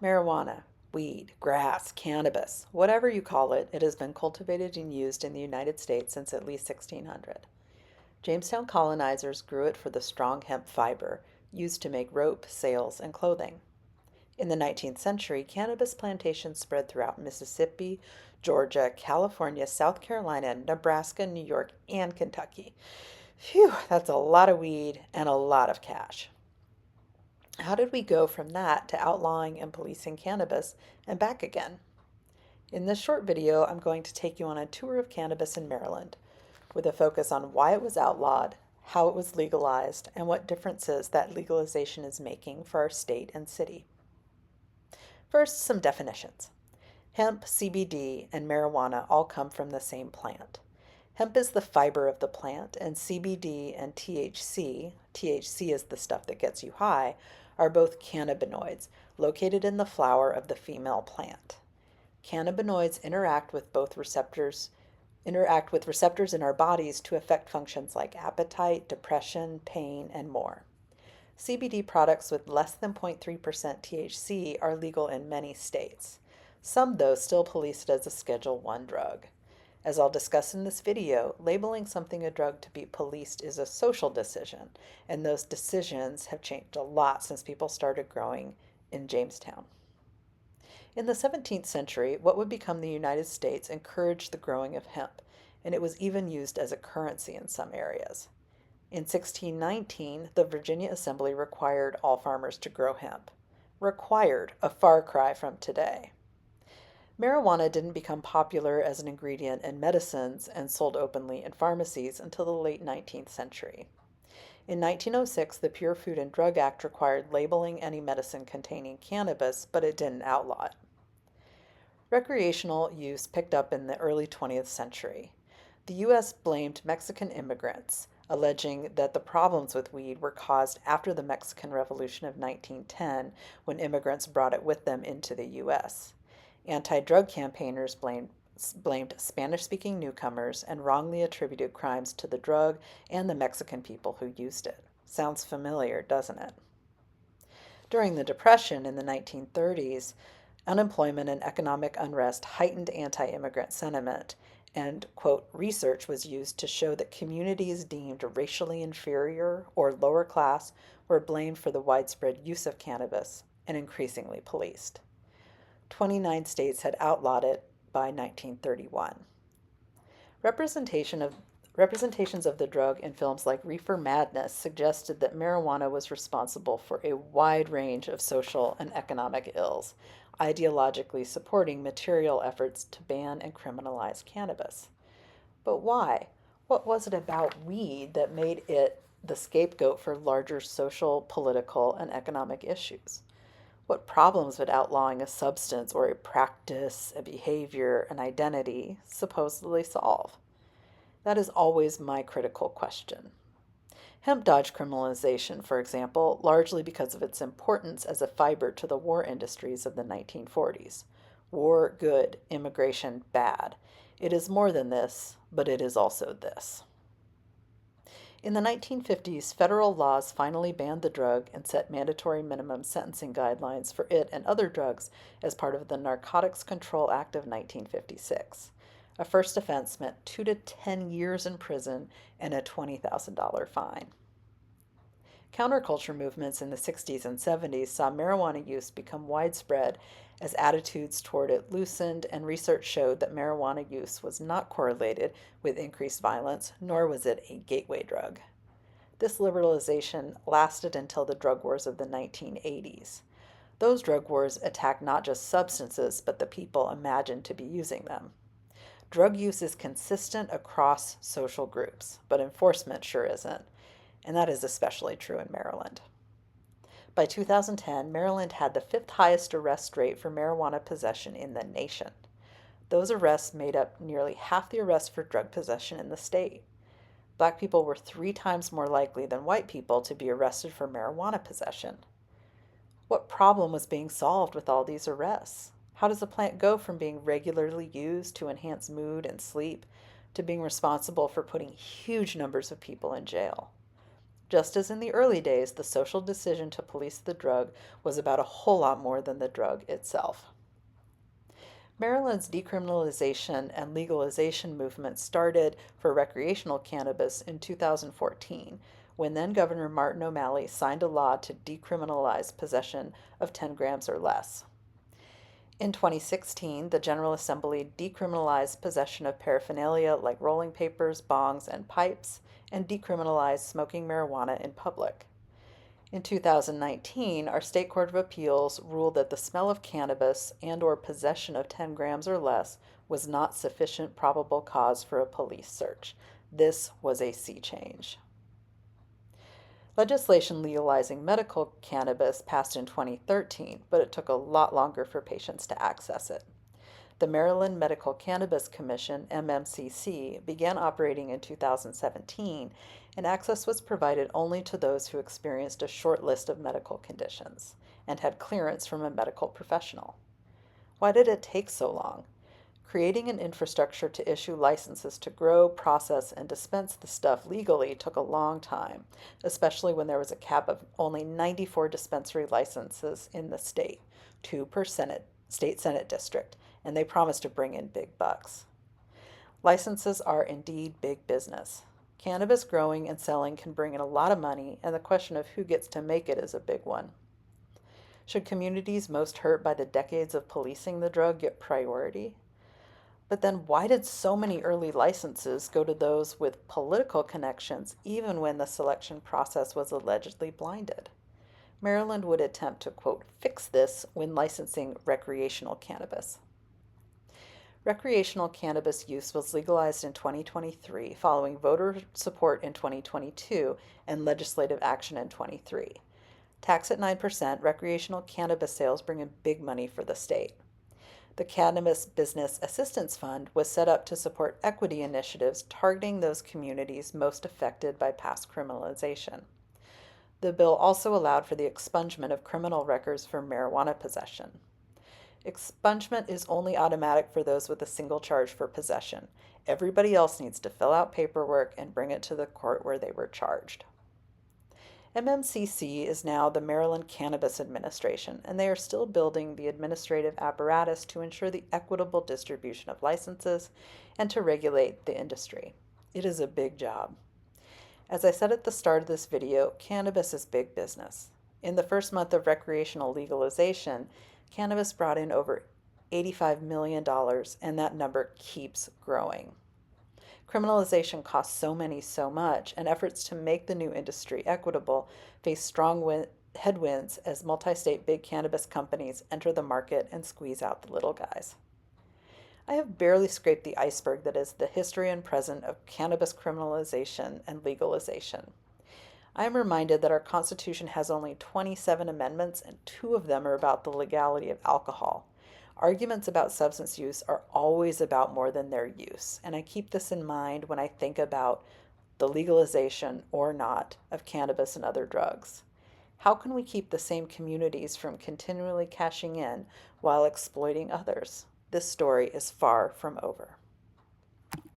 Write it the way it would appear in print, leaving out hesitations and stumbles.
Marijuana, weed, grass, cannabis, whatever you call it, it has been cultivated and used in the United States since at least 1600. Jamestown colonizers grew it for the strong hemp fiber used to make rope, sails, and clothing. In the 19th century, cannabis plantations spread throughout Mississippi, Georgia, California, South Carolina, Nebraska, New York, and Kentucky. Phew, that's a lot of weed and a lot of cash. How did we go from that to outlawing and policing cannabis and back again? In this short video, I'm going to take you on a tour of cannabis in Maryland with a focus on why it was outlawed, how it was legalized, and what differences that legalization is making for our state and city. First, some definitions. Hemp, CBD, and marijuana all come from the same plant. Hemp is the fiber of the plant, and CBD and THC is the stuff that gets you high, are both cannabinoids located in the flower of the female plant. Cannabinoids interact with receptors in our bodies to affect functions like appetite, depression, pain, and more. CBD products with less than 0.3% THC are legal in many states. Some, though, still police it as a Schedule I drug. As I'll discuss in this video, labeling something a drug to be policed is a social decision, and those decisions have changed a lot since people started growing in Jamestown. In the 17th century, what would become the United States encouraged the growing of hemp, and it was even used as a currency in some areas. In 1619, the Virginia Assembly required all farmers to grow hemp. Required, a far cry from today. Marijuana didn't become popular as an ingredient in medicines and sold openly in pharmacies until the late 19th century. In 1906, the Pure Food and Drug Act required labeling any medicine containing cannabis, but it didn't outlaw it. Recreational use picked up in the early 20th century. The U.S. blamed Mexican immigrants, alleging that the problems with weed were caused after the Mexican Revolution of 1910, when immigrants brought it with them into the U.S. Anti-drug campaigners blamed Spanish-speaking newcomers and wrongly attributed crimes to the drug and the Mexican people who used it. Sounds familiar, doesn't it? During the Depression in the 1930s, unemployment and economic unrest heightened anti-immigrant sentiment, and, quote, research was used to show that communities deemed racially inferior or lower class were blamed for the widespread use of cannabis and increasingly policed. 29 states had outlawed it by 1931. Representations of the drug in films like Reefer Madness suggested that marijuana was responsible for a wide range of social and economic ills, ideologically supporting material efforts to ban and criminalize cannabis. But why? What was it about weed that made it the scapegoat for larger social, political, and economic issues? What problems would outlawing a substance or a practice, a behavior, an identity supposedly solve? That is always my critical question. Hemp dodged criminalization, for example, largely because of its importance as a fiber to the war industries of the 1940s. War, good; immigration, bad. It is more than this, but it is also this. In the 1950s, federal laws finally banned the drug and set mandatory minimum sentencing guidelines for it and other drugs as part of the Narcotics Control Act of 1956. A first offense meant 2 to 10 years in prison and a $20,000 fine. Counterculture movements in the 60s and 70s saw marijuana use become widespread as attitudes toward it loosened, and research showed that marijuana use was not correlated with increased violence, nor was it a gateway drug. This liberalization lasted until the drug wars of the 1980s. Those drug wars attacked not just substances, but the people imagined to be using them. Drug use is consistent across social groups, but enforcement sure isn't, and that is especially true in Maryland. By 2010, Maryland had the fifth highest arrest rate for marijuana possession in the nation. Those arrests made up nearly half the arrests for drug possession in the state. Black people were 3 times more likely than white people to be arrested for marijuana possession. What problem was being solved with all these arrests? How does a plant go from being regularly used to enhance mood and sleep to being responsible for putting huge numbers of people in jail? Just as in the early days, the social decision to police the drug was about a whole lot more than the drug itself. Maryland's decriminalization and legalization movement started for recreational cannabis in 2014, when then Governor Martin O'Malley signed a law to decriminalize possession of 10 grams or less. In 2016, the General Assembly decriminalized possession of paraphernalia like rolling papers, bongs, and pipes, and decriminalized smoking marijuana in public. In 2019, our State Court of Appeals ruled that the smell of cannabis and/or possession of 10 grams or less was not sufficient probable cause for a police search. This was a sea change. Legislation legalizing medical cannabis passed in 2013, but it took a lot longer for patients to access it. The Maryland Medical Cannabis Commission, MMCC, began operating in 2017, and access was provided only to those who experienced a short list of medical conditions and had clearance from a medical professional. Why did it take so long? Creating an infrastructure to issue licenses to grow, process, and dispense the stuff legally took a long time, especially when there was a cap of only 94 dispensary licenses in the state, 2 per state Senate district, and they promised to bring in big bucks. Licenses are indeed big business. Cannabis growing and selling can bring in a lot of money, and the question of who gets to make it is a big one. Should communities most hurt by the decades of policing the drug get priority? But then why did so many early licenses go to those with political connections even when the selection process was allegedly blinded? Maryland would attempt to, quote, fix this when licensing recreational cannabis. Recreational cannabis use was legalized in 2023 following voter support in 2022 and legislative action in 23. Taxed at 9%, recreational cannabis sales bring in big money for the state. The Cannabis Business Assistance Fund was set up to support equity initiatives targeting those communities most affected by past criminalization. The bill also allowed for the expungement of criminal records for marijuana possession. Expungement is only automatic for those with a single charge for possession. Everybody else needs to fill out paperwork and bring it to the court where they were charged. MMCC is now the Maryland Cannabis Administration, and they are still building the administrative apparatus to ensure the equitable distribution of licenses and to regulate the industry. It is a big job. As I said at the start of this video, cannabis is big business. In the first month of recreational legalization, cannabis brought in over $85 million, and that number keeps growing. Criminalization costs so much, and efforts to make the new industry equitable face strong headwinds as multi-state big cannabis companies enter the market and squeeze out the little guys. I have barely scraped the iceberg that is the history and present of cannabis criminalization and legalization. I am reminded that our Constitution has only 27 amendments, and 2 of them are about the legality of alcohol. Arguments about substance use are always about more than their use, and I keep this in mind when I think about the legalization or not of cannabis and other drugs. How can we keep the same communities from continually cashing in while exploiting others? This story is far from over.